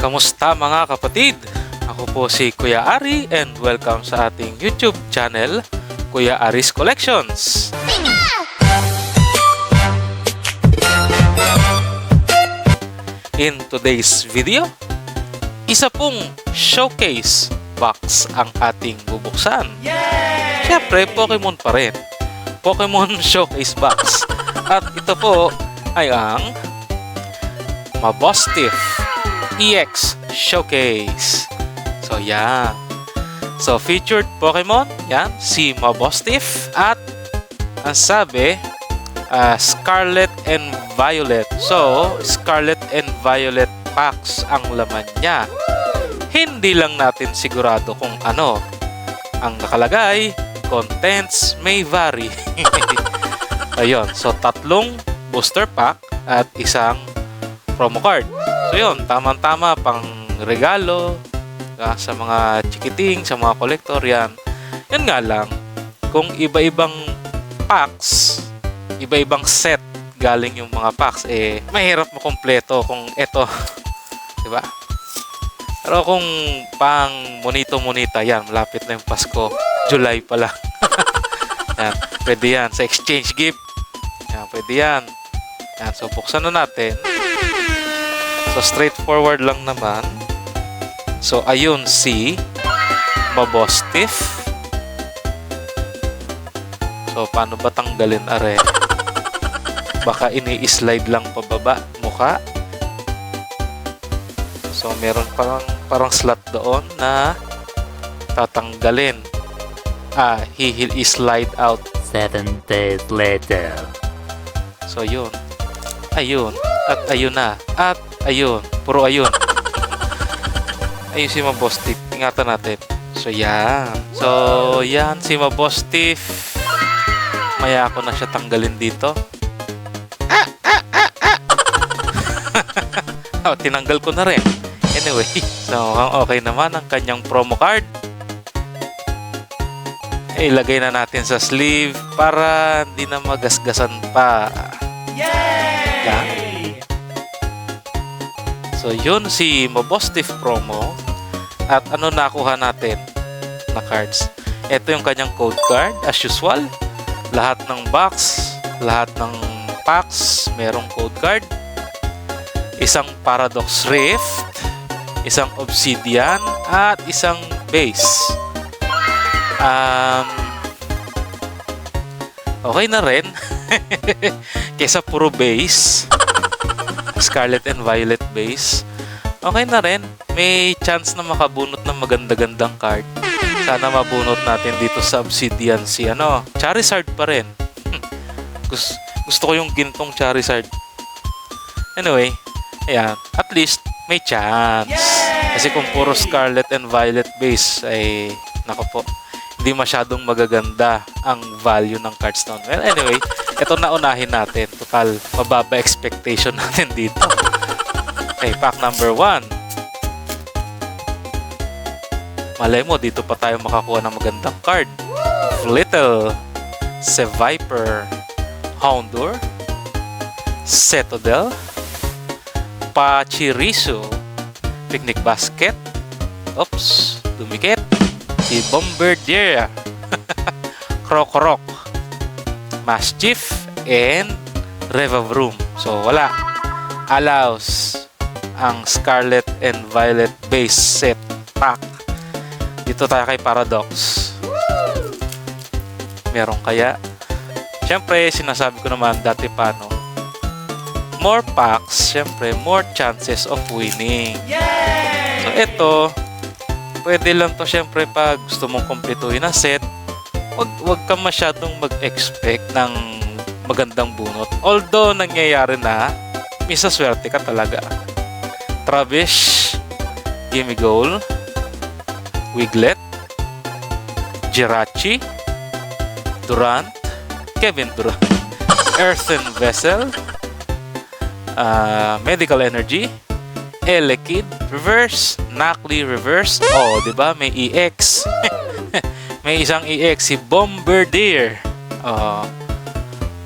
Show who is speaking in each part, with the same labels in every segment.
Speaker 1: Kamusta mga kapatid? Ako po si Kuya Ari and welcome sa ating YouTube channel, Kuya Ari's Collections. In today's video, isa pong showcase box ang ating bubuksan. Siyempre, Pokemon pa rin. Pokemon showcase box. At ito po ay ang Mabosstiff EX Showcase. So, yan. So, featured Pokemon, yan, si Mabosstiff at ang sabi, Scarlet and Violet. So, Scarlet and Violet packs ang laman niya. Hindi lang natin sigurado kung ano ang nakalagay. Contents may vary. Ayun. So, 3 booster pack at isang promo card. So yun, tamang-tama pang regalo sa mga chikiting, sa mga kolektor yan. Yan nga lang, kung iba-ibang packs, iba-ibang set galing yung mga packs, mahirap makumpleto kung eto. Diba? Pero kung pang monito-monita, yan, malapit na yung Pasko. July pa lang. Yan, pwede yan. Sa exchange gift. Yan, pwede yan. Yan, so buksan na natin. So, straightforward lang naman. So, ayun si Mabosstiff. So, paano ba tanggalin, are? Baka ini-slide lang pababa mukha. So, meron parang slot doon na tatanggalin. He will slide out.
Speaker 2: 7 days later.
Speaker 1: So, yun. Ayun. At ayun na. At ayun. Puro ayun. Ayun si Mabosstiff. Ingatan natin. So, yan. So, yan si Mabosstiff. Maya ako na siya tanggalin dito. Tinanggal ko na rin. Anyway. So, okay naman ang kanyang promo card. Ilagay na natin sa sleeve para hindi na magasgasan pa. Yay! Yan. So, yun si Mabosstiff promo. At ano nakuha natin na cards? Ito yung kanyang code card. As usual, lahat ng box, lahat ng packs, merong code card. Isang Paradox Rift, isang Obsidian, at isang base. Okay na rin. Kesa puro base. Scarlet and Violet base. Okay na rin. May chance na makabunot ng maganda-gandang card. Sana mabunot natin dito sa Obsidian si Charizard pa rin. Gusto ko yung gintong Charizard. Anyway, ayan. At least may chance. Kasi kung puro Scarlet and Violet base ay nako po, hindi masyadong magaganda ang value ng cards noon. Well, anyway, ito na unahin natin. Total, mababa expectation natin dito. Okay, pack number 1. Malay mo, dito pa tayo makakuha ng magandang card. Flittle, Seviper, Houndour, Cetadel, Pachirisu, Picnic Basket, oops, dumikit, si Bombardier, Krokorok, Mischief, and Revavroom. So, wala. Allows ang Scarlet and Violet base set pack. Dito tayo kay Paradox. Meron kaya? Siyempre, sinasabi ko naman dati pa, no? More packs, siyempre, more chances of winning. So, ito, pwede lang to siyempre pag gusto mong kumpletuhin na set. Wag ka masyadong mag-expect ng magandang bunot. Although, nangyayari na, misa swerte ka talaga. Travis, Gimme Goal, Wiglet, Jirachi, Durant, Kevin Durant, Earthen Vessel, Medical Energy, Elekid, Reverse, Nacli Reverse. Oh, diba? May EX. May isang EX, si Bombardier. Oh,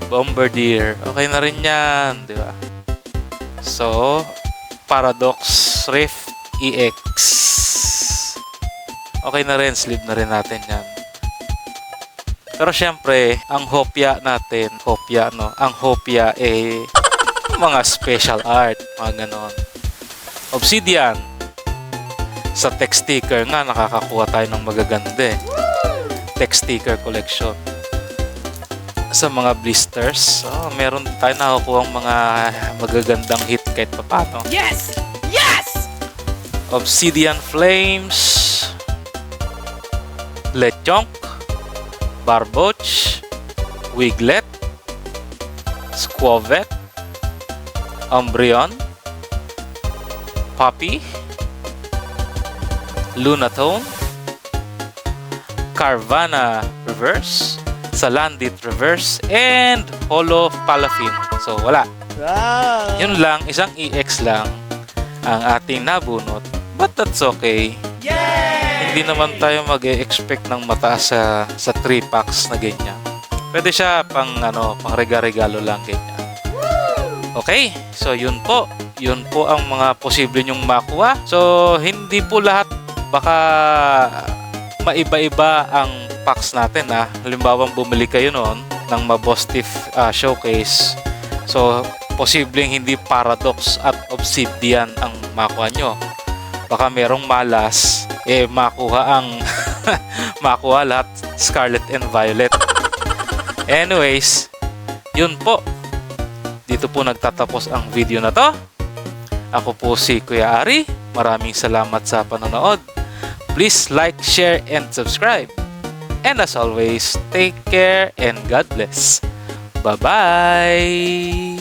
Speaker 1: Bombardier. Okay na rin yan, diba? So, Paradox Rift EX. Okay na rin, sleeve na rin natin yan. Pero syempre, ang hopya natin, ang hopya mga special art, mga ganon. Obsidian. Sa text sticker nga, nakakakuha tayo ng magaganda text sticker collection. Sa mga blisters, meron tayo nakakuha ng mga magagandang hit kahit papano.
Speaker 3: Yes! Yes!
Speaker 1: Obsidian Flames, Lechonk, Barboach, Wiglet, Squavet, Umbreon, Poppy, Lunatone, Carvanha Reverse, Salandit Reverse, and Holo Palafin. So, wala.
Speaker 3: Wow!
Speaker 1: Yun lang, isang EX lang ang ating nabunot. But that's okay. Hindi naman tayo mag-expect ng mataas sa 3 packs na ganyan. Pwede siya pang regalo lang ganyan. Okay, so yun po. Yun po ang mga posible nyong makuha. So, hindi po lahat baka maiba-iba ang packs natin Halimbawa, bumili kayo noon ng Mabostif showcase. So, posibleng hindi Paradox at Obsidian ang makuha nyo. Baka merong malas, makuha ang makuha lahat Scarlet and Violet. Anyways, yun po. Dito po nagtatapos ang video na to. Ako po si Kuya Ari. Maraming salamat sa panonood. Please like, share, and subscribe. And as always, take care and God bless. Bye-bye!